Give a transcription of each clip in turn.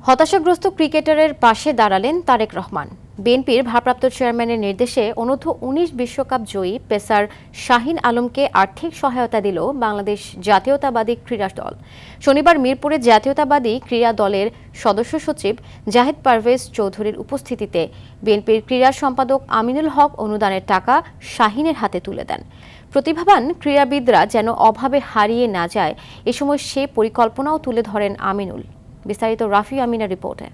হতাশাগ্রস্ত ক্রিকেটারের পাশে দাঁড়ালেন তারেক রহমান। বিএনপির ভারপ্রাপ্ত চেয়ারম্যানের নির্দেশে অনূর্ধ্ব-19 বিশ্বকাপ জয়ী পেসার শাহীন আলমকে আর্থিক সহায়তা দিল বাংলাদেশ জাতীয়তাবাদী ক্রীড়া দল। শনিবার মিরপুরে জাতীয়তাবাদী ক্রীড়া দলের সদস্য সচিব জাহিদ পারভেজ চৌধুরীর উপস্থিতিতে বিএনপির ক্রীড়া সম্পাদক আমিনুল হক অনুদানের টাকা শাহীনের হাতে তুলে দেন। প্রতিভাবান ক্রীড়াবিদরা যেন অভাবে হারিয়ে না যায়, এ সময় সে পরিকল্পনাও তুলে ধরেন আমিনুল। বিস্তারিত রাফি আমিনের রিপোর্টে।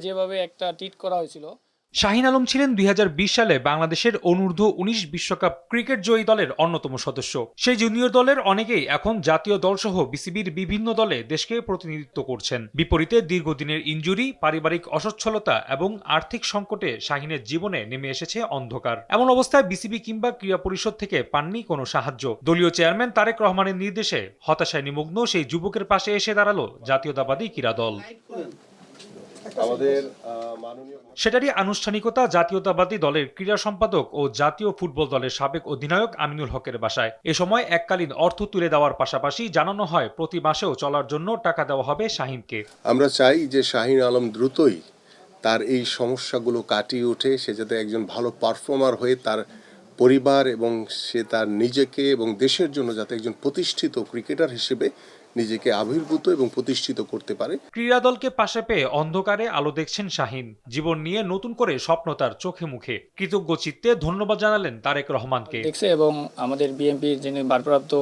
যেভাবে একটা ট্রিট করা হয়েছিল। শাহীন আলম ছিলেন 2020 সালে বাংলাদেশের অনূর্ধ্ব-19 বিশ্বকাপ ক্রিকেট জয়ী দলের অন্যতম সদস্য। সেই জুনিয়র দলের অনেকেই এখন জাতীয় দলসহ বিসিবির বিভিন্ন দলে দেশকে প্রতিনিধিত্ব করছেন। বিপরীতে দীর্ঘদিনের ইনজুরি, পারিবারিক অসচ্ছলতা এবং আর্থিক সংকটে শাহীনের জীবনে নেমে এসেছে অন্ধকার। এমন অবস্থায় বিসিবি কিংবা ক্রীড়া পরিষদ থেকে পাননি কোনো সাহায্য। দলীয় চেয়ারম্যান তারেক রহমানের নির্দেশে হতাশায় নিমগ্ন সেই যুবকের পাশে এসে দাঁড়ালো জাতীয়তাবাদী ক্রীড়া দল। সেটারই আনুষ্ঠানিকতা জাতীয়তাবাদী দলের ক্রীড়া সম্পাদক ও জাতীয় ফুটবল দলের সাবেক অধিনায়ক আমিনুল হকের বাসায়। এ সময় এককালীন অর্থ তুলে দেওয়ার পাশাপাশি জানানো হয় প্রতি মাসেও চলার জন্য টাকা দেওয়া হবে শাহীনকে। আমরা চাই যে শাহীন আলম দ্রুতই তার এই সমস্যাগুলো কাটিয়ে উঠে সে যাতে একজন ভালো পারফর্মার হয়ে তার পরিবার এবং সে তার নিজেকে এবং দেশের জন্য যাতে একজন প্রতিষ্ঠিত ক্রিকেটার হিসেবে নিজেকে আবির্ভূত এবং প্রতিষ্ঠিত করতে পারে। ক্রীড়া দলকে পাশে পেয়ে অন্ধকারে আলো দেখছেন শাহীন। জীবন নিয়ে নতুন করে স্বপ্ন তার চোখে মুখে। কৃতজ্ঞ চিত্তে ধন্যবাদ জানালেন তারেক রহমানকে। দেখছে এবং আমাদের বিএনপির যিনি ভারপ্রাপ্ত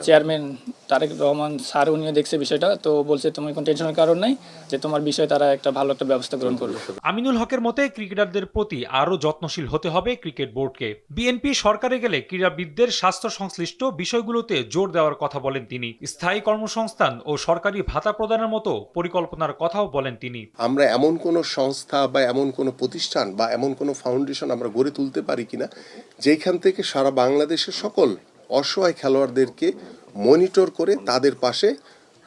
চেয়ারম্যান তারেক রহমান স্যার উনিও দেখছে বিষয়টা, তো বলছে তুমি কোনো টেনশনের কারণ নাই, যে তোমার বিষয়ে তারা একটা ভালো একটা ব্যবস্থা গ্রহণ করবে। আমিনুল হকের মতে ক্রিকেটারদের প্রতি আরও যত্নশীল হতে হবে ক্রিকেট বোর্ডকে। বিএনপি সরকারে গেলে ক্রীড়াবিদদের স্বাস্থ্য সংশ্লিষ্ট বিষয়গুলোতে জোর দেওয়ার কথা বলেন তিনি। স্থায়ী কর্মসংস্থান ও সরকারি ভাতা প্রদানের মতো পরিকল্পনার কথাও বলেন তিনি। আমরা এমন কোনো সংস্থা বা এমন কোনো প্রতিষ্ঠান বা এমন কোনো ফাউন্ডেশন আমরা গড়ে তুলতে পারি কিনা যেখান থেকে সারা বাংলাদেশের সকল অসহায় খেলোয়াড়দেরকে মনিটর করে তাদের পাশে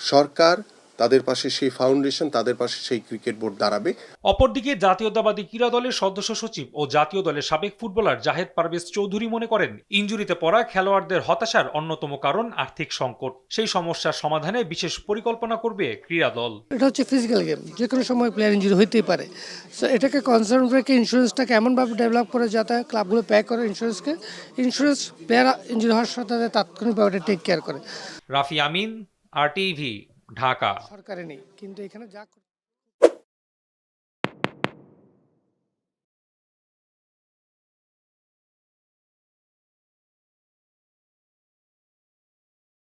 সরকার, তাদের পাশে সেই ফাউন্ডেশন, তাদের পাশে সেই ক্রিকেট বোর্ড দাঁড়াবে। অপরদিকে জাতীয়তাবাদী ক্রীড়া দলের সদস্য সচিব ও জাতীয় দলের সাবেক ফুটবলার জাহেদ পারভেজ চৌধুরী মনে করেন ইনজুরিতে পড়া খেলোয়াড়দের হতাশার অন্যতম কারণ আর্থিক সংকট। সেই সমস্যার সমাধানে বিশেষ পরিকল্পনা করবে ক্রীড়া দল। এটা হচ্ছে ফিজিক্যাল গেম, যে কোনো সময় প্লেয়ার ইনজুরি হইতেই পারে। সো এটাকে কনসার্ন রেখে ইন্স্যুরেন্সটাকে এমনভাবে ডেভেলপ করে যাতে ক্লাবগুলো পে করে ইন্স্যুরেন্স প্লেয়ার ইনজুরি হওয়ার সাথে সাথে তাৎক্ষণিকভাবে টেক কেয়ার করে। রাফি আমিন, RTV, ঢাকা। সরকারে নেই, কিন্তু এখানে যা